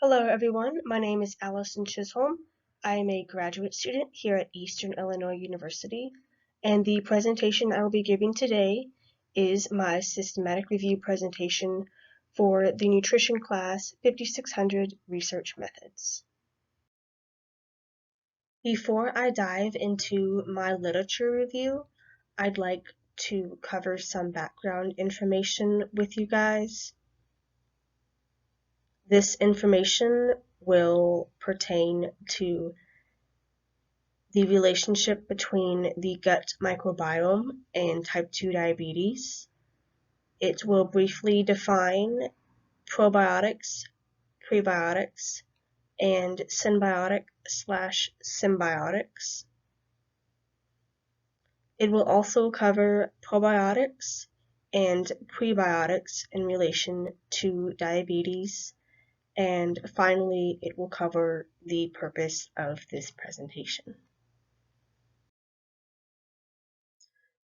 Hello everyone, my name is Allison Chisholm. I am a graduate student here at Eastern Illinois University, and the presentation I will be giving today is my systematic review presentation for the nutrition class 5600 Research Methods. Before I dive into my literature review, I'd like to cover some background information with you guys. This information will pertain to the relationship between the gut microbiome and type 2 diabetes. It will briefly define probiotics, prebiotics, and symbiotic/symbiotics. It will also cover probiotics and prebiotics in relation to diabetes. And finally, it will cover the purpose of this presentation.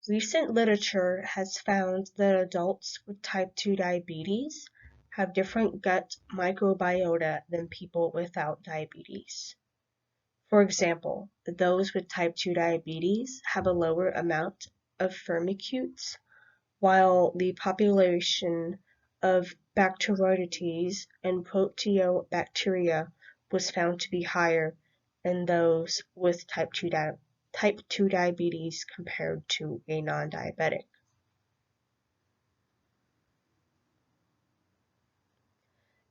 Recent literature has found that adults with type 2 diabetes have different gut microbiota than people without diabetes. For example, those with type 2 diabetes have a lower amount of firmicutes, while the population of Bacteroidetes and Proteobacteria was found to be higher in those with type 2 diabetes compared to a non-diabetic.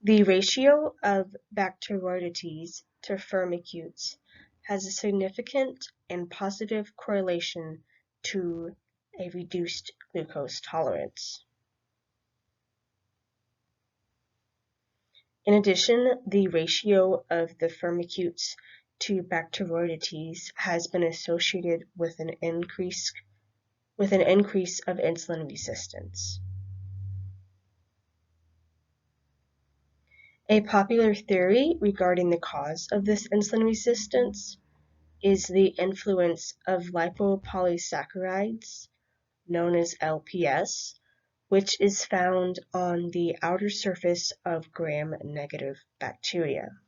The ratio of Bacteroidetes to firmicutes has a significant and positive correlation to a reduced glucose tolerance. In addition, the ratio of the firmicutes to Bacteroidetes has been associated with an increase of insulin resistance. A popular theory regarding the cause of this insulin resistance is the influence of lipopolysaccharides, known as LPS, which is found on the outer surface of gram-negative bacteria.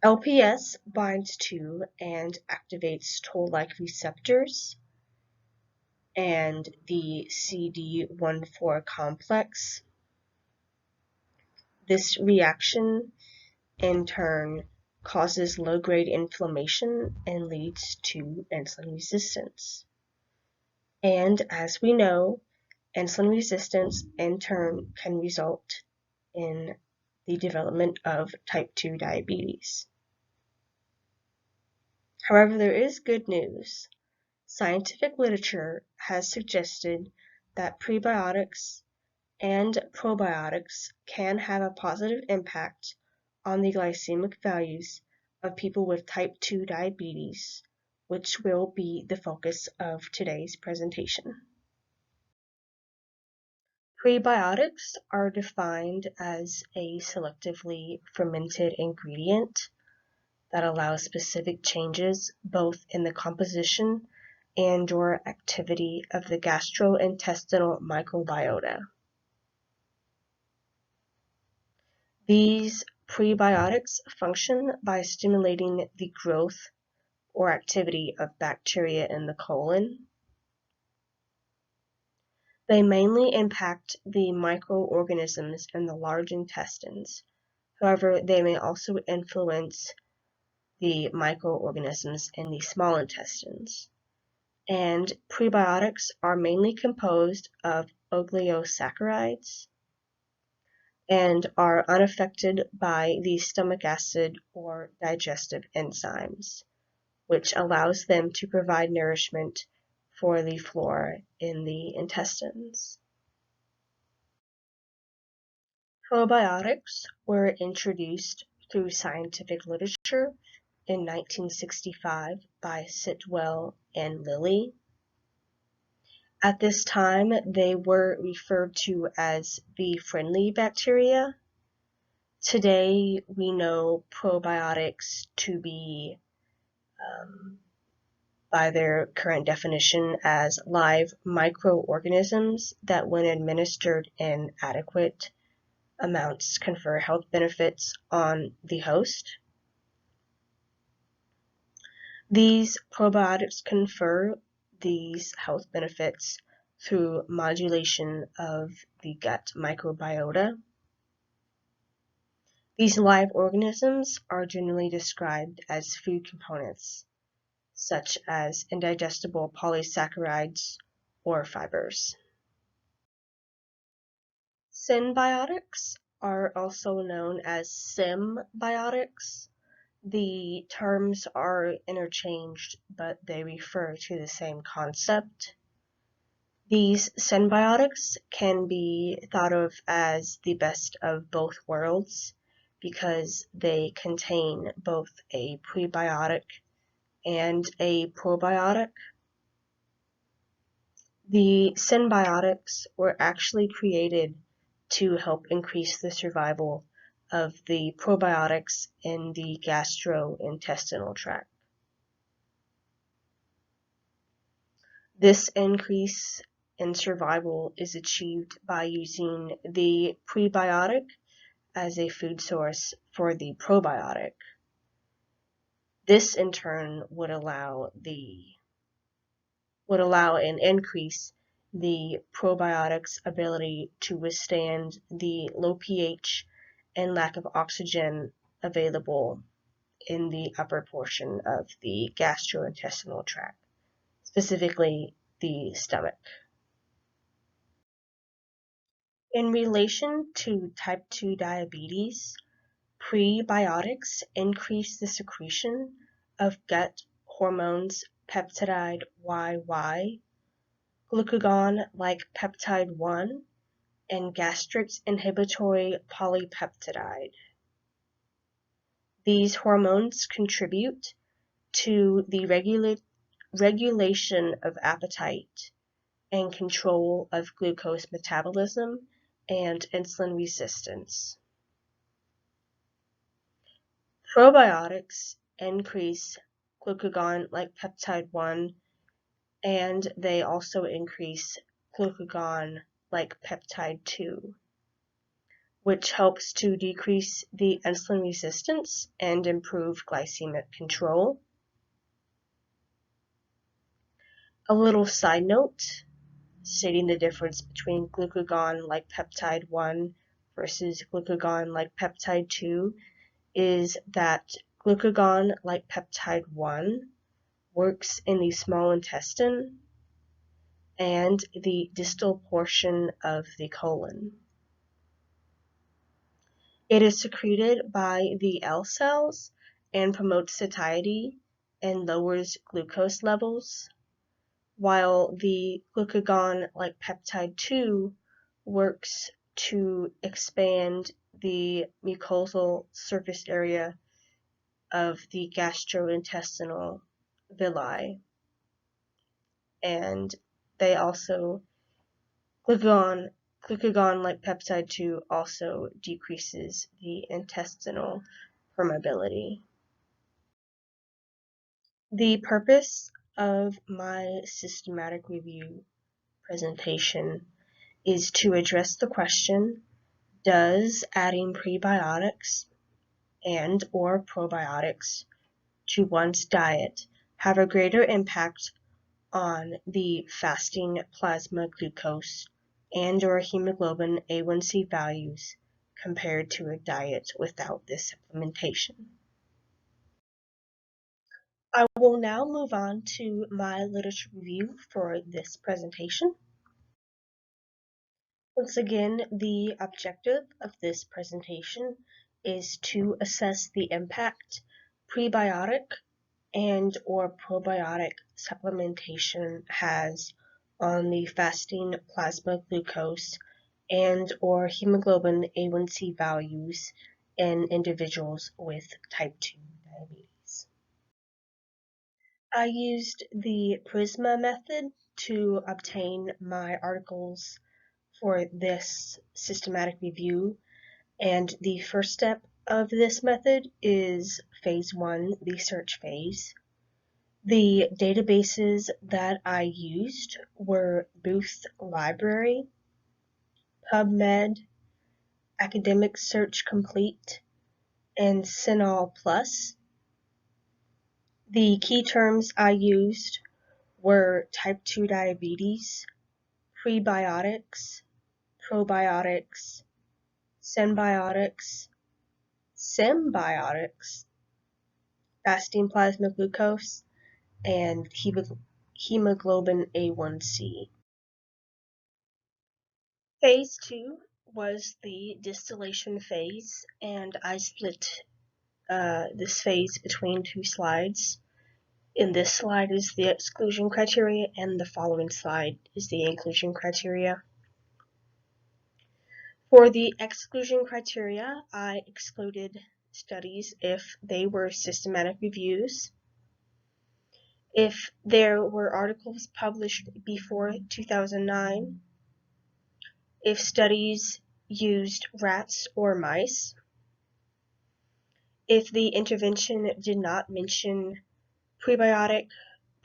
LPS binds to and activates toll-like receptors and the CD14 complex. This reaction, in turn, causes low-grade inflammation and leads to insulin resistance. And as we know, insulin resistance, in turn, can result in the development of type 2 diabetes. However, there is good news. Scientific literature has suggested that prebiotics and probiotics can have a positive impact on the glycemic values of people with type 2 diabetes, which will be the focus of today's presentation. Prebiotics are defined as a selectively fermented ingredient that allows specific changes both in the composition and/or activity of the gastrointestinal microbiota. These prebiotics function by stimulating the growth or activity of bacteria in the colon. They mainly impact the microorganisms in the large intestines. However, they may also influence the microorganisms in the small intestines. And prebiotics are mainly composed of oligosaccharides and are unaffected by the stomach acid or digestive enzymes, which allows them to provide nourishment for the flora in the intestines. Probiotics were introduced through scientific literature in 1965 by Sitwell and Lilly. At this time, they were referred to as the friendly bacteria. Today, we know probiotics to be by their current definition as live microorganisms that, when administered in adequate amounts, confer health benefits on the host. These probiotics confer these health benefits through modulation of the gut microbiota. These live organisms are generally described as food components, such as indigestible polysaccharides or fibers. Synbiotics are also known as symbiotics. The terms are interchanged, but they refer to the same concept. These symbiotics can be thought of as the best of both worlds because they contain both a prebiotic and a probiotic. The symbiotics were actually created to help increase the survival of the probiotics in the gastrointestinal tract. This increase in survival is achieved by using the prebiotic as a food source for the probiotic. This in turn would allow and increase the probiotic's ability to withstand the low pH and lack of oxygen available in the upper portion of the gastrointestinal tract, specifically the stomach. In relation to type 2 diabetes, prebiotics increase the secretion of gut hormones peptide YY, glucagon-like peptide 1, and gastric inhibitory polypeptide. These hormones contribute to the regulation of appetite and control of glucose metabolism and insulin resistance. Probiotics increase glucagon-like peptide 1, and they also increase glucagon-like peptide 2, which helps to decrease the insulin resistance and improve glycemic control. A little side note stating the difference between glucagon-like peptide 1 versus glucagon-like peptide 2 is that glucagon-like peptide 1 works in the small intestine and the distal portion of the colon. It is secreted by the L cells and promotes satiety and lowers glucose levels, while the glucagon-like peptide 2 works to expand the mucosal surface area of the gastrointestinal villi, and they also glucagon-like peptide 2 also decreases the intestinal permeability. The purpose of my systematic review presentation is to address the question, does adding prebiotics and or probiotics to one's diet have a greater impact on the fasting plasma glucose and or hemoglobin A1C values compared to a diet without this supplementation? I will now move on to my literature review for this presentation. Once again, the objective of this presentation is to assess the impact prebiotic and or probiotic supplementation has on the fasting plasma glucose and or hemoglobin A1C values in individuals with type 2 diabetes. I used the PRISMA method to obtain my articles for this systematic review, and the first step of this method is phase 1, the search phase. The databases that I used were Booth Library, PubMed, Academic Search Complete, and CINAHL Plus. The key terms I used were type 2 diabetes, prebiotics, probiotics, symbiotics, fasting plasma glucose, and hemoglobin A1C. Phase 2 was the distillation phase, and I split this phase between two slides. In this slide is the exclusion criteria, and the following slide is the inclusion criteria. For the exclusion criteria, I excluded studies if they were systematic reviews, if there were articles published before 2009, if studies used rats or mice, if the intervention did not mention prebiotic,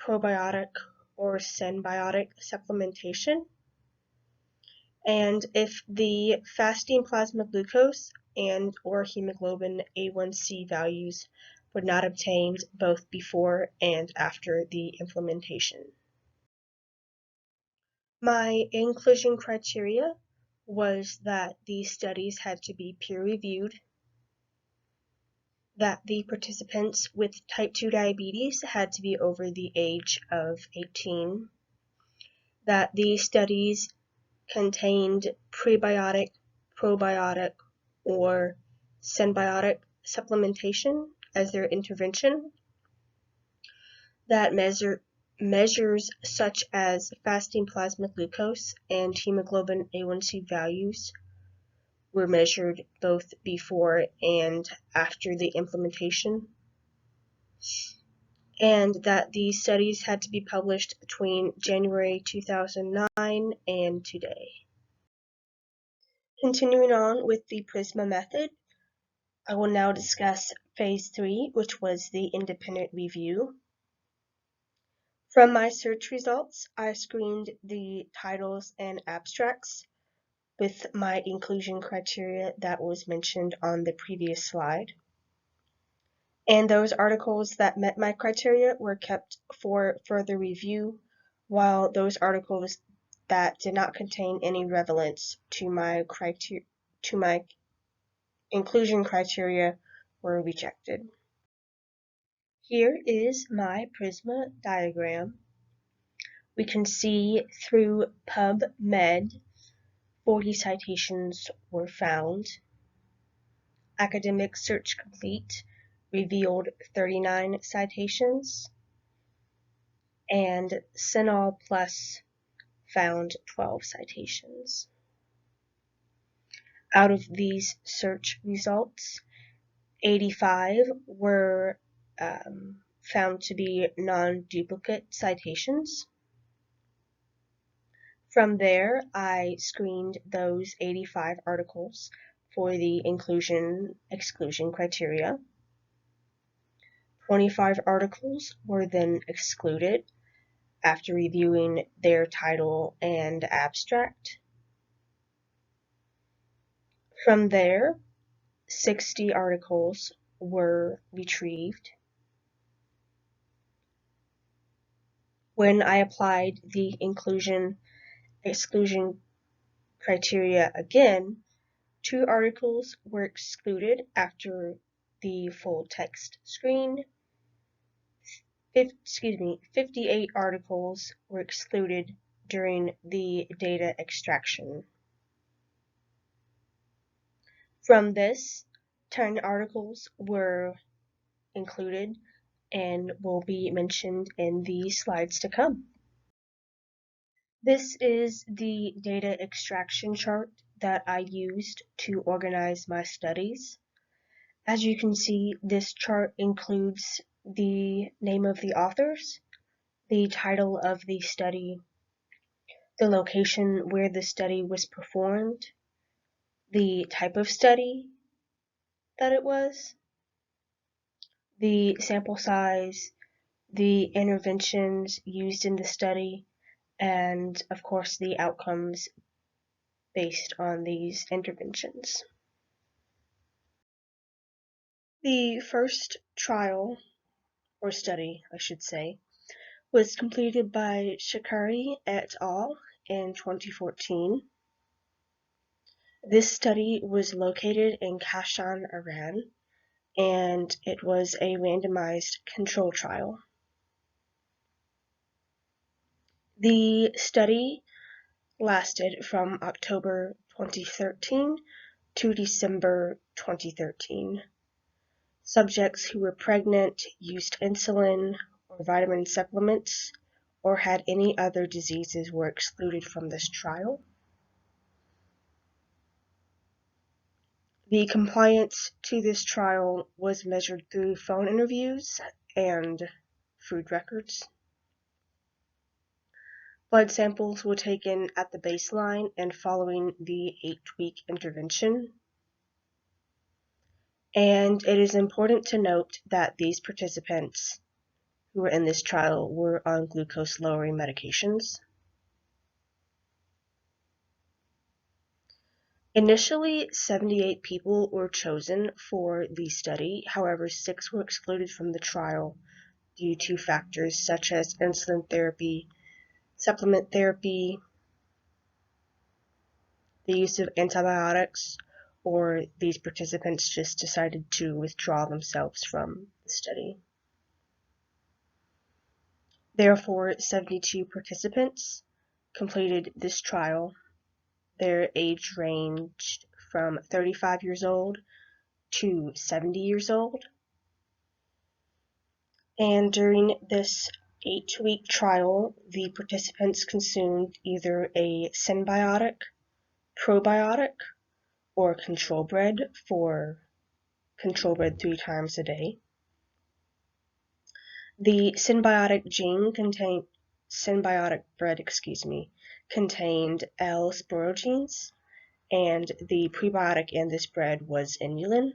probiotic, or symbiotic supplementation, and if the fasting plasma glucose and or hemoglobin A1C values were not obtained both before and after the implementation. My inclusion criteria was that the studies had to be peer-reviewed, that the participants with type 2 diabetes had to be over the age of 18, that the studies contained prebiotic, probiotic, or symbiotic supplementation as their intervention, that measures such as fasting plasma glucose and hemoglobin A1C values were measured both before and after the implementation, and that these studies had to be published between January 2009 and today. Continuing on with the PRISMA method, I will now discuss Phase 3, which was the independent review. From my search results, I screened the titles and abstracts with my inclusion criteria that was mentioned on the previous slide. And those articles that met my criteria were kept for further review, while those articles that did not contain any relevance to my inclusion criteria were rejected. Here is my PRISMA diagram. We can see through PubMed, 40 citations were found. Academic Search Complete revealed 39 citations, and CINAHL Plus found 12 citations. Out of these search results, 85 were found to be non-duplicate citations. From there, I screened those 85 articles for the inclusion-exclusion criteria. 25 articles were then excluded after reviewing their title and abstract. From there, 60 articles were retrieved. When I applied the inclusion-exclusion criteria again, 2 articles were excluded after the full text screen. 58 articles were excluded during the data extraction. From this, 10 articles were included and will be mentioned in the slides to come. This is the data extraction chart that I used to organize my studies. As you can see, this chart includes the name of the authors, the title of the study, the location where the study was performed, the type of study that it was, the sample size, the interventions used in the study, and of course the outcomes based on these interventions. The first trial, or study, I should say, was completed by Shakari et al. In 2014. This study was located in Kashan, Iran, and it was a randomized control trial. The study lasted from October 2013 to December 2013. Subjects who were pregnant, used insulin or vitamin supplements, or had any other diseases were excluded from this trial. The compliance to this trial was measured through phone interviews and food records. Blood samples were taken at the baseline and following the 8-week intervention. And it is important to note that these participants who were in this trial were on glucose-lowering medications. Initially, 78 people were chosen for the study. However, 6 were excluded from the trial due to factors such as insulin therapy, supplement therapy, the use of antibiotics, or these participants just decided to withdraw themselves from the study. Therefore, 72 participants completed this trial. Their age ranged from 35 years old to 70 years old. And during this 8-week trial, the participants consumed either a symbiotic, probiotic, or control bread 3 times a day. The symbiotic bread contained L-sporogenes, and the prebiotic in this bread was inulin.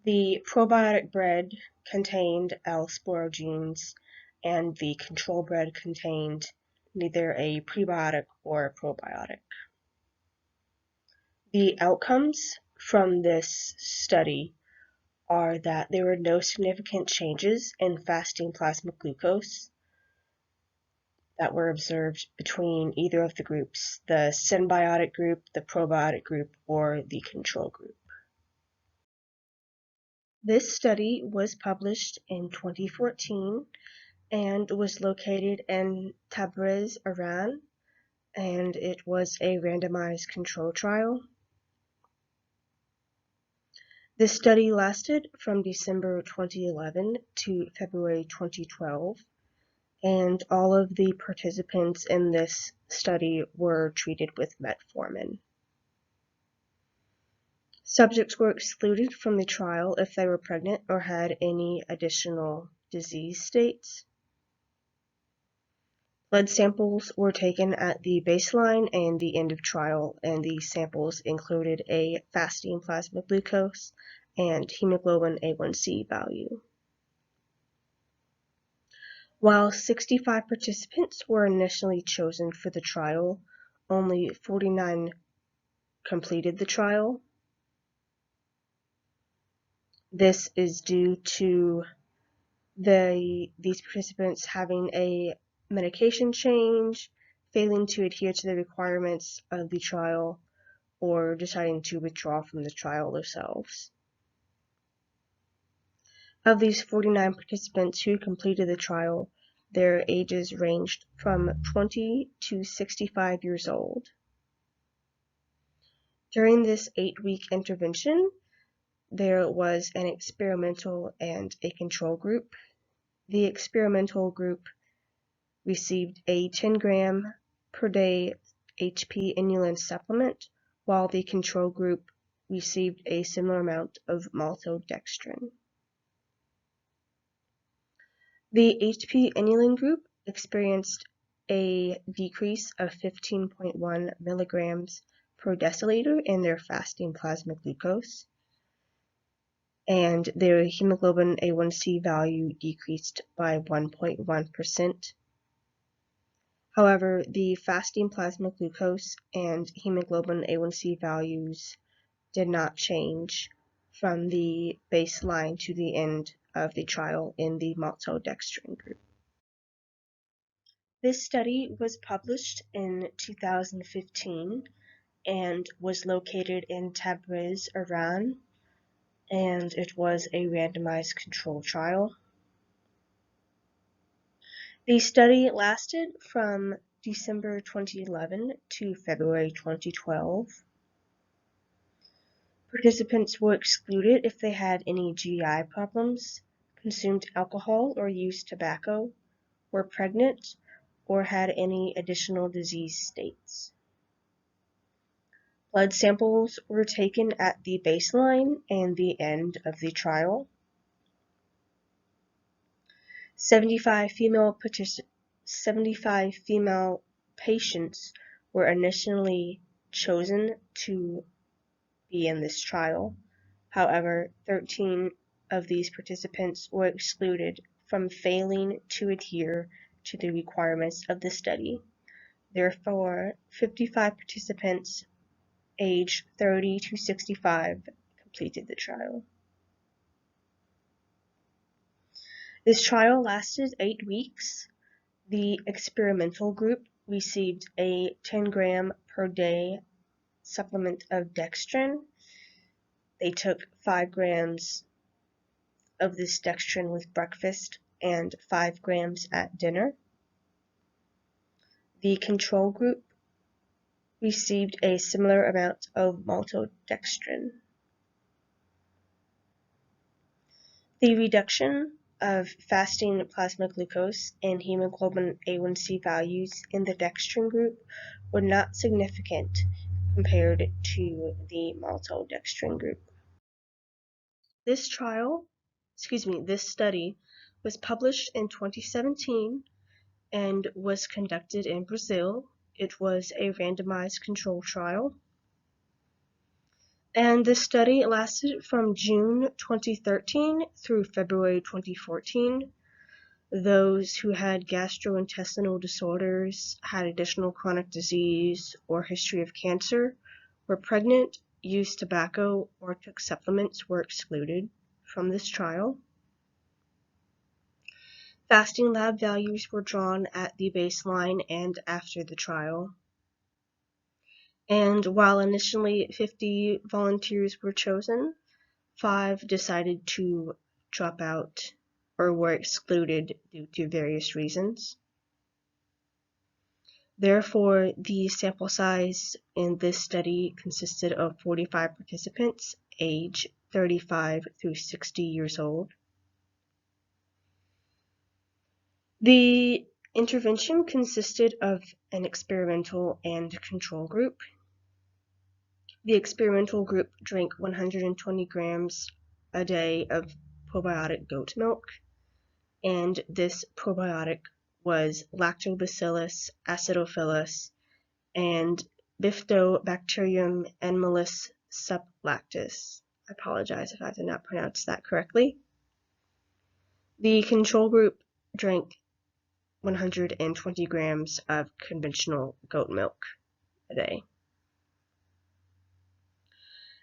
The probiotic bread contained L-sporogenes, and the control bread contained neither a prebiotic or a probiotic. The outcomes from this study are that there were no significant changes in fasting plasma glucose that were observed between either of the groups, the symbiotic group, the probiotic group, or the control group. This study was published in 2014 and was located in Tabriz, Iran, and it was a randomized control trial. This study lasted from December 2011 to February 2012, and all of the participants in this study were treated with metformin. Subjects were excluded from the trial if they were pregnant or had any additional disease states. Blood samples were taken at the baseline and the end of trial, and the samples included a fasting plasma glucose and hemoglobin A1C value. While 65 participants were initially chosen for the trial, only 49 completed the trial. This is due to these participants having a medication change, failing to adhere to the requirements of the trial, or deciding to withdraw from the trial themselves. Of these 49 participants who completed the trial, their ages ranged from 20 to 65 years old. During this 8-week intervention, there was an experimental and a control group. The experimental group received a 10-gram per day HP inulin supplement, while the control group received a similar amount of maltodextrin. The HP inulin group experienced a decrease of 15.1 milligrams per deciliter in their fasting plasma glucose, and their hemoglobin A1C value decreased by 1.1%. However, the fasting plasma glucose and hemoglobin A1C values did not change from the baseline to the end of the trial in the maltodextrin group. This study was published in 2015 and was located in Tabriz, Iran, and it was a randomized control trial. The study lasted from December 2011 to February 2012. Participants were excluded if they had any GI problems, consumed alcohol or used tobacco, were pregnant, or had any additional disease states. Blood samples were taken at the baseline and the end of the trial. 75 female patients were initially chosen to be in this trial. However, 13 of these participants were excluded from failing to adhere to the requirements of the study. Therefore, 55 participants aged 30 to 65 completed the trial. This trial lasted 8 weeks. The experimental group received a 10-gram per day supplement of dextrin. They took 5 grams of this dextrin with breakfast and 5 grams at dinner. The control group received a similar amount of maltodextrin. The reduction of fasting plasma glucose and hemoglobin A1C values in the dextrin group were not significant compared to the maltodextrin group. This study was published in 2017 and was conducted in Brazil. It was a randomized control trial. And this study lasted from June 2013 through February 2014. Those who had gastrointestinal disorders, had additional chronic disease, or history of cancer, were pregnant, used tobacco, or took supplements were excluded from this trial. Fasting lab values were drawn at the baseline and after the trial. And while initially 50 volunteers were chosen, 5 decided to drop out or were excluded due to various reasons. Therefore, the sample size in this study consisted of 45 participants, age 35 through 60 years old. The intervention consisted of an experimental and control group. The experimental group drank 120 grams a day of probiotic goat milk, and this probiotic was Lactobacillus acidophilus and Bifidobacterium enmelis sublactis. I apologize if I did not pronounce that correctly. The control group drank 120 grams of conventional goat milk a day.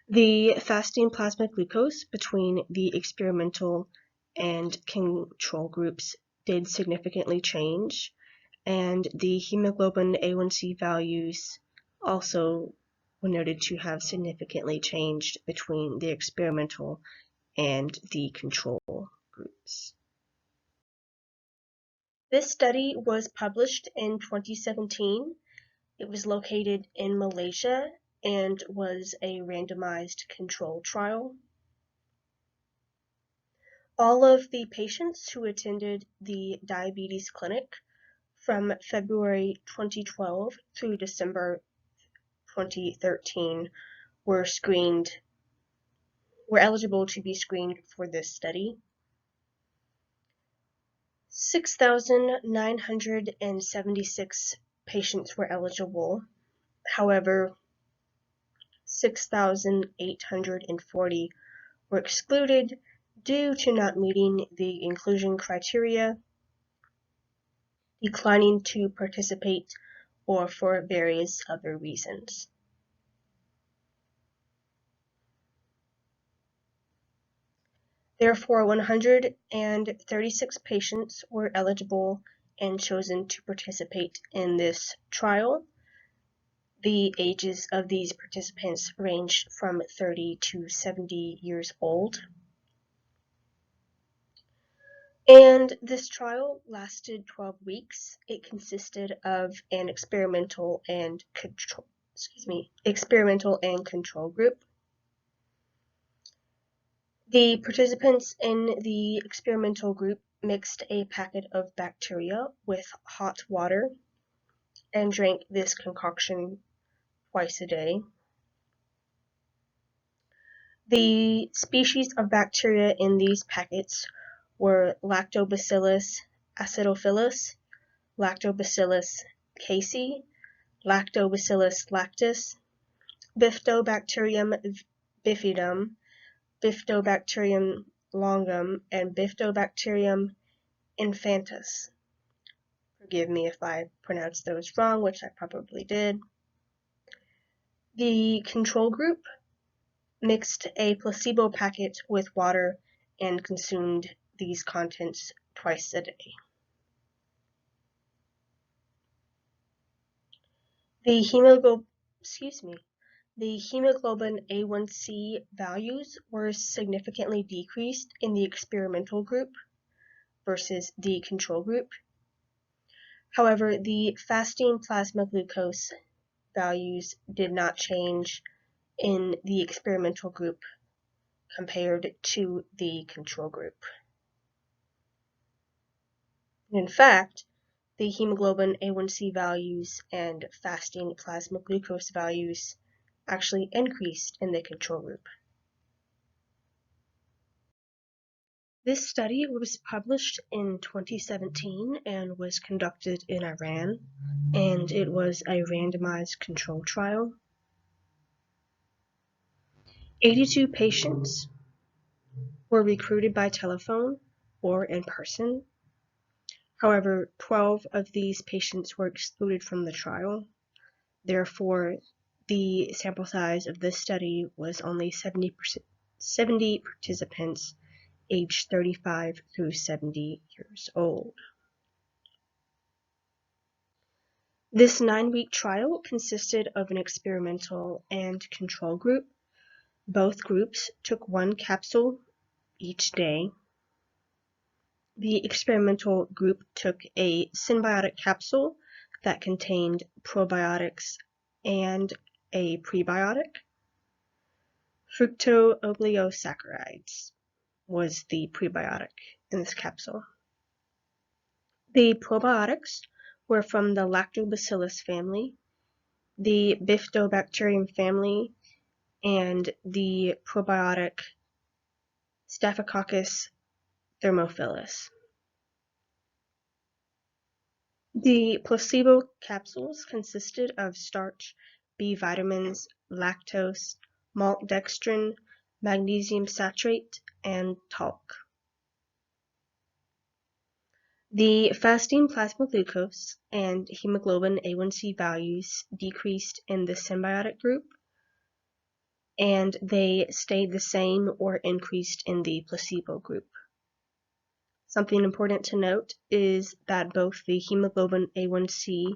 The fasting plasma glucose between the experimental and control groups did significantly change, and the hemoglobin A1C values also were noted to have significantly changed between the experimental and the control groups. This study was published in 2017. It was located in Malaysia and was a randomized control trial. All of the patients who attended the diabetes clinic from February 2012 through December 2013 were eligible to be screened for this study. 6,976 patients were eligible. However, 6,840 were excluded due to not meeting the inclusion criteria, declining to participate, or for various other reasons. Therefore, 136 patients were eligible and chosen to participate in this trial. The ages of these participants ranged from 30 to 70 years old. And this trial lasted 12 weeks. It consisted of an experimental and control group. The participants in the experimental group mixed a packet of bacteria with hot water and drank this concoction twice a day. The species of bacteria in these packets were Lactobacillus acidophilus, Lactobacillus casei, Lactobacillus lactis, Bifidobacterium bifidum, Bifidobacterium longum, and Bifidobacterium infantis. Forgive me if I pronounced those wrong, which I probably did. The control group mixed a placebo packet with water and consumed these contents twice a day. The hemoglobin A1C values were significantly decreased in the experimental group versus the control group. However, the fasting plasma glucose values did not change in the experimental group compared to the control group. In fact, the hemoglobin A1C values and fasting plasma glucose values actually increased in the control group. This study was published in 2017 and was conducted in Iran, and it was a randomized control trial. 82 patients were recruited by telephone or in person. However, 12 of these patients were excluded from the trial. Therefore, the sample size of this study was only 70 participants aged 35 through 70 years old. This 9-week trial consisted of an experimental and control group. Both groups took one capsule each day. The experimental group took a symbiotic capsule that contained probiotics and a prebiotic. Fructooligosaccharides was the prebiotic in this capsule. The probiotics were from the Lactobacillus family, the Bifidobacterium family, and the probiotic Staphylococcus thermophilus. The placebo capsules consisted of starch, B vitamins, lactose, maltodextrin, magnesium citrate, and talc. The fasting plasma glucose and hemoglobin A1C values decreased in the symbiotic group, and they stayed the same or increased in the placebo group. Something important to note is that both the hemoglobin A1C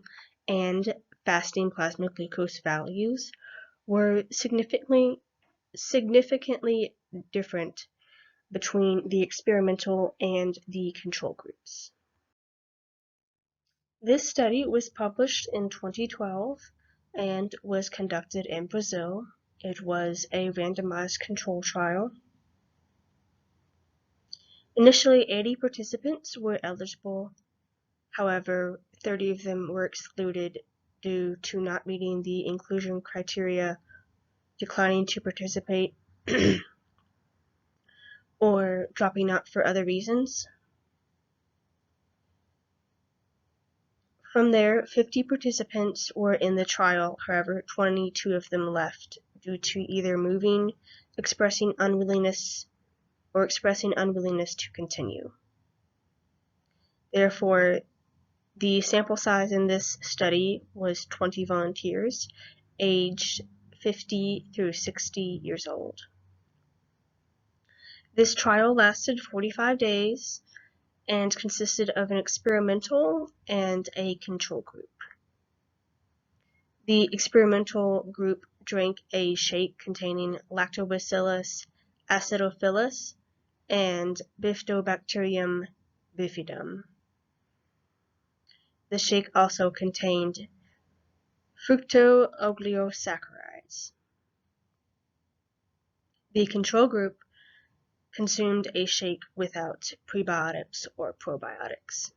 and fasting plasma glucose values were significantly different between the experimental and the control groups. This study was published in 2012 and was conducted in Brazil. It was a randomized control trial. Initially, 80 participants were eligible. However, 30 of them were excluded due to not meeting the inclusion criteria, declining to participate, or dropping out for other reasons. From there, 50 participants were in the trial. However, 22 of them left due to either moving, expressing unwillingness to continue. Therefore, the sample size in this study was 20 volunteers, aged 50 through 60 years old. This trial lasted 45 days and consisted of an experimental and a control group. The experimental group drank a shake containing Lactobacillus acidophilus and Bifidobacterium bifidum. The shake also contained fructooligosaccharides. The control group consumed a shake without prebiotics or probiotics.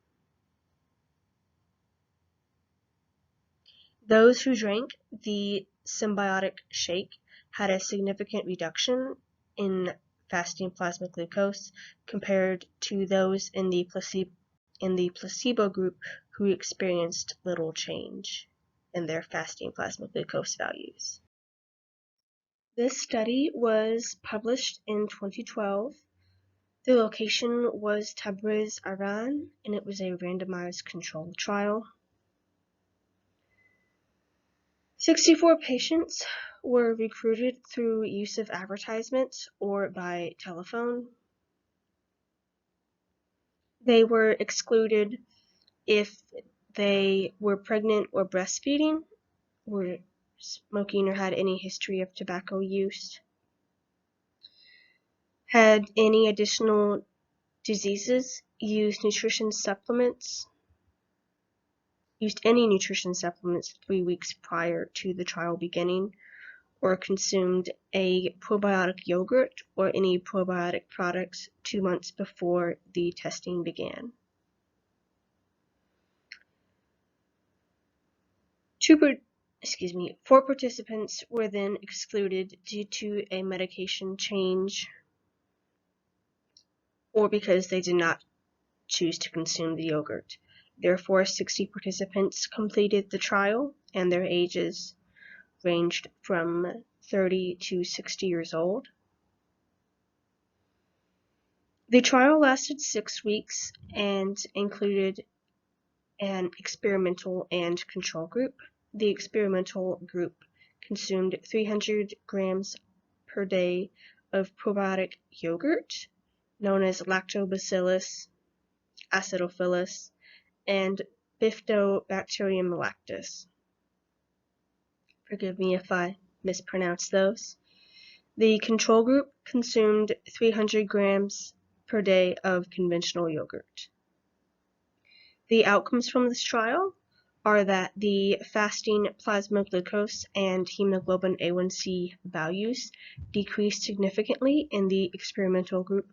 Those who drank the symbiotic shake had a significant reduction in fasting plasma glucose compared to those in the placebo group who experienced little change in their fasting plasma glucose values. This study was published in 2012. The location was Tabriz, Iran, and it was a randomized controlled trial. 64 patients were recruited through use of advertisements or by telephone. They were excluded if they were pregnant or breastfeeding, were smoking or had any history of tobacco use, had any additional diseases, used any nutrition supplements 3 weeks prior to the trial beginning, or consumed a probiotic yogurt or any probiotic products 2 months before the testing began. 4 participants were then excluded due to a medication change or because they did not choose to consume the yogurt. Therefore, 60 participants completed the trial, and their ages ranged from 30 to 60 years old. The trial lasted 6 weeks and included an experimental and control group. The experimental group consumed 300 grams per day of probiotic yogurt, known as Lactobacillus acidophilus and Bifidobacterium lactis. Forgive me if I mispronounce those. The control group consumed 300 grams per day of conventional yogurt. The outcomes from this trial are that the fasting plasma glucose and hemoglobin A1C values decreased significantly in the experimental group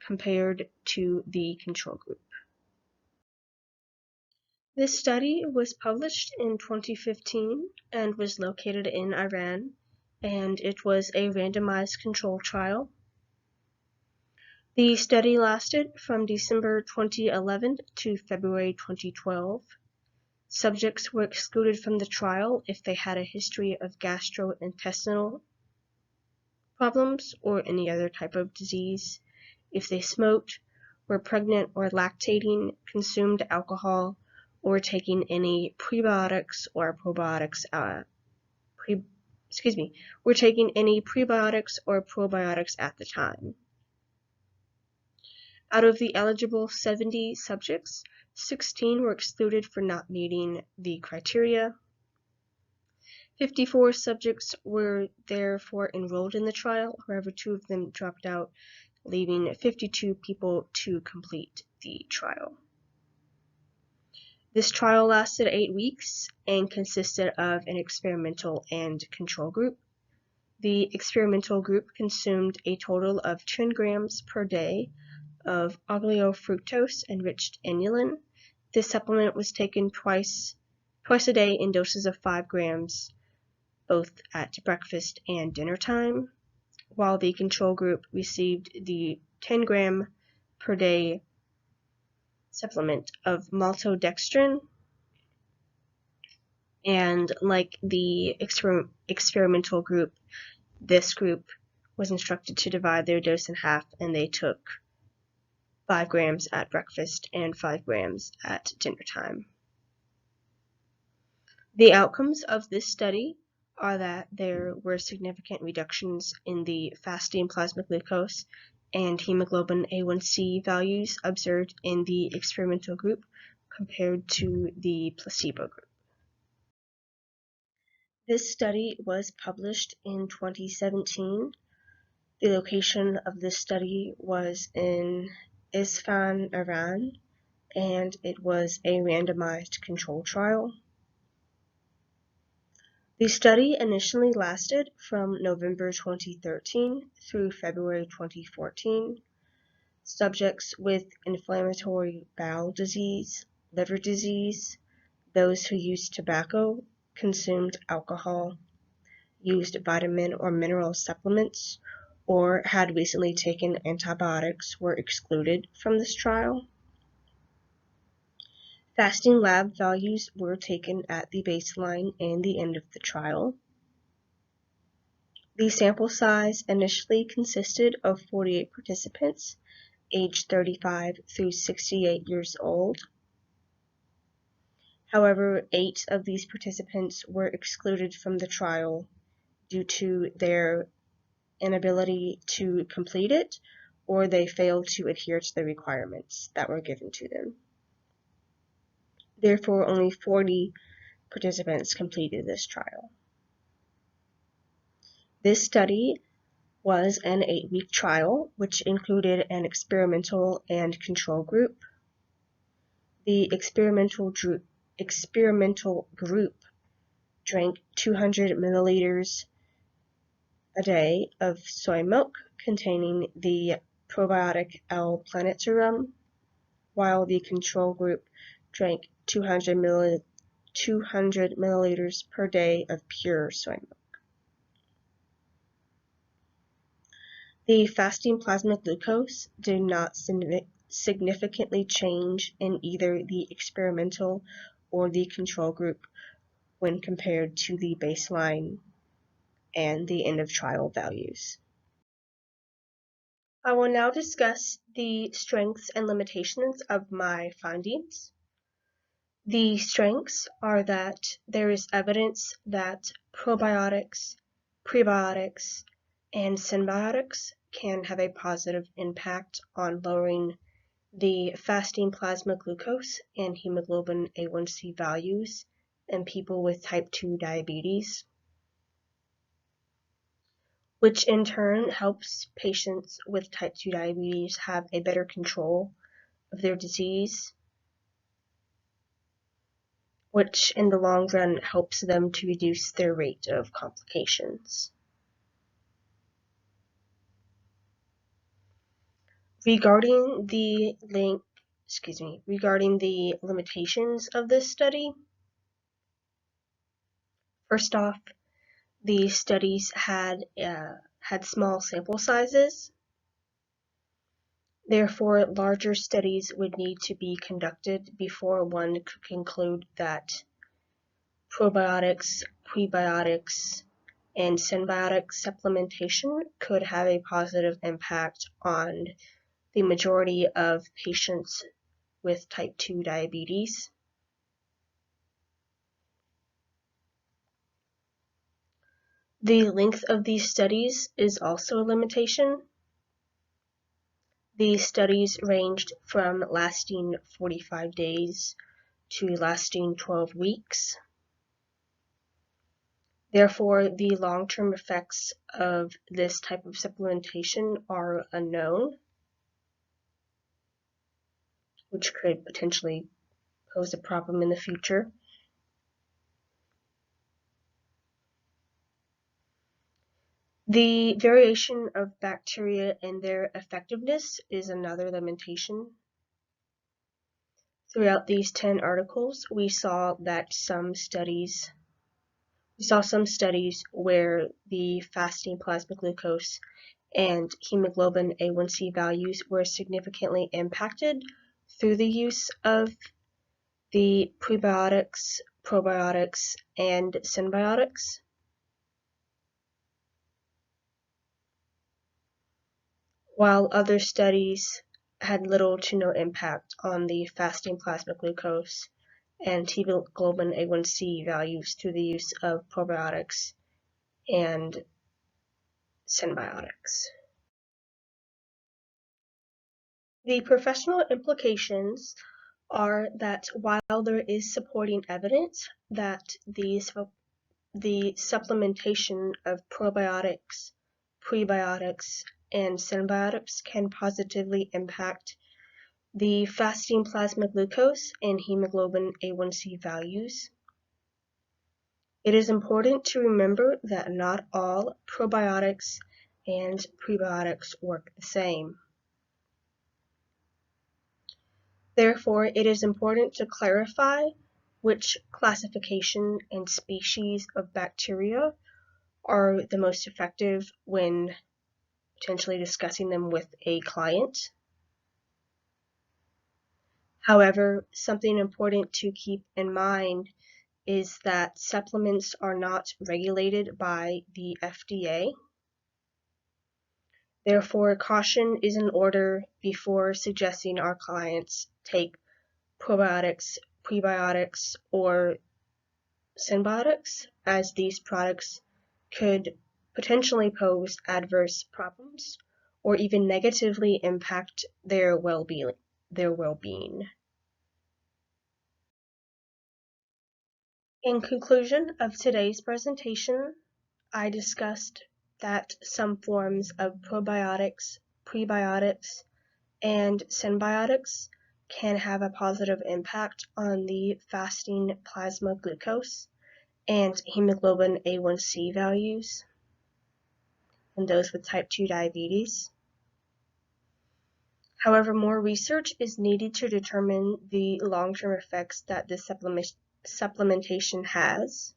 compared to the control group. This study was published in 2015 and was located in Iran, and it was a randomized controlled trial. The study lasted from December 2011 to February 2012. Subjects were excluded from the trial if they had a history of gastrointestinal problems or any other type of disease, if they smoked, were pregnant or lactating, consumed alcohol, or taking any prebiotics or probiotics at the time. Out of the eligible 70 subjects, 16 were excluded for not meeting the criteria. 54 subjects were therefore enrolled in the trial, however 2 of them dropped out, leaving 52 people to complete the trial. This trial lasted 8 weeks and consisted of an experimental and control group. The experimental group consumed a total of 10 grams per day of oligofructose enriched inulin. This supplement was taken twice a day in doses of 5 grams, both at breakfast and dinner time, while the control group received the 10 gram per day supplement of maltodextrin And like the experimental group, this group was instructed to divide their dose in half, and they took 5 grams at breakfast and 5 grams at dinner time. The outcomes of this study are that there were significant reductions in the fasting plasma glucose and hemoglobin A1C values observed in the experimental group compared to the placebo group. This study was published in 2017. The location of this study was in Isfahan, Iran, and it was a randomized control trial. The study initially lasted from November 2013 through February 2014. Subjects with inflammatory bowel disease, liver disease, those who used tobacco, consumed alcohol, used vitamin or mineral supplements, or had recently taken antibiotics were excluded from this trial. Fasting lab values were taken at the baseline and the end of the trial. The sample size initially consisted of 48 participants, aged 35 through 68 years old. However, 8 of these participants were excluded from the trial due to their inability to complete it, or they failed to adhere to the requirements that were given to them. Therefore, only 40 participants completed this trial. This study was an 8-week trial, which included an experimental and control group. The experimental group drank 200 milliliters a day of soy milk containing the probiotic L-planeterum, while the control group drank 200 milliliters per day of pure soy milk. The fasting plasma glucose did not significantly change in either the experimental or the control group when compared to the baseline and the end of trial values. I will now discuss the strengths and limitations of my findings. The strengths are that there is evidence that probiotics, prebiotics, and symbiotics can have a positive impact on lowering the fasting plasma glucose and hemoglobin A1C values in people with type 2 diabetes, which in turn helps patients with type 2 diabetes have a better control of their disease, which in the long run helps them to reduce their rate of complications. Regarding the limitations of this study, first off, the studies had small sample sizes. Therefore, larger studies would need to be conducted before one could conclude that probiotics, prebiotics, and symbiotic supplementation could have a positive impact on the majority of patients with type 2 diabetes. The length of these studies is also a limitation. These studies ranged from lasting 45 days to lasting 12 weeks. Therefore, the long-term effects of this type of supplementation are unknown, which could potentially pose a problem in the future. The variation of bacteria and their effectiveness is another limitation. Throughout these 10 articles, we saw some studies where the fasting plasma glucose and hemoglobin A1C values were significantly impacted through the use of the prebiotics, probiotics, and symbiotics. While other studies had little to no impact on the fasting plasma glucose and hemoglobin A1C values through the use of probiotics and symbiotics. The professional implications are that while there is supporting evidence that the supplementation of probiotics, prebiotics, and symbiotics can positively impact the fasting plasma glucose and hemoglobin A1C values, it is important to remember that not all probiotics and prebiotics work the same. Therefore, it is important to clarify which classification and species of bacteria are the most effective when potentially discussing them with a client. However, something important to keep in mind is that supplements are not regulated by the FDA. Therefore, caution is in order before suggesting our clients take probiotics, prebiotics, or symbiotics, as these products could potentially pose adverse problems or even negatively impact their well-being. In conclusion of today's presentation, I discussed that some forms of probiotics, prebiotics, and symbiotics can have a positive impact on the fasting plasma glucose and hemoglobin A1C values in those with type 2 diabetes. However, more research is needed to determine the long-term effects that this supplementation has.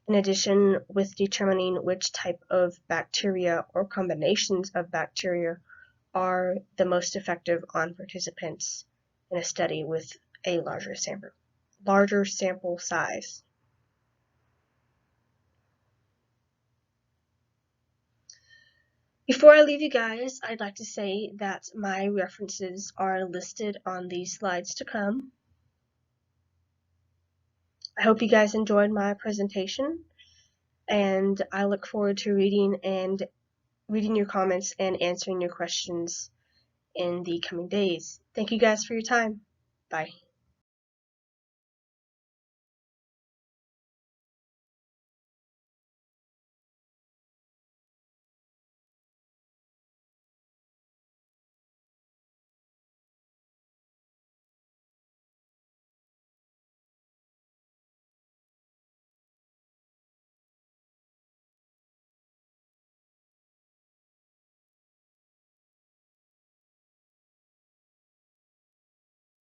In addition, with determining which type of bacteria or combinations of bacteria are the most effective on participants in a study with a larger sample size. Before I leave you guys, I'd like to say that my references are listed on these slides to come. I hope you guys enjoyed my presentation, and I look forward to reading your comments and answering your questions in the coming days. Thank you guys for your time. Bye.